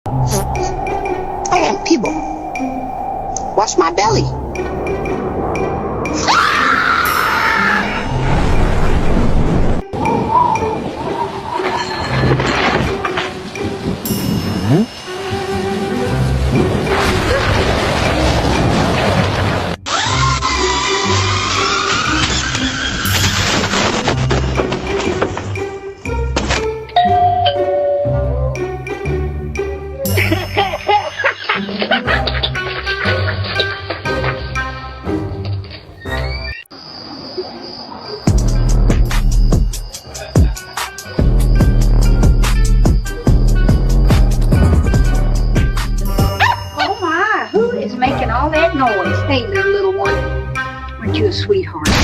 Hey, people, watch my belly. Oh my, who is making all that noise? Hey there, little one. Aren't you a sweetheart?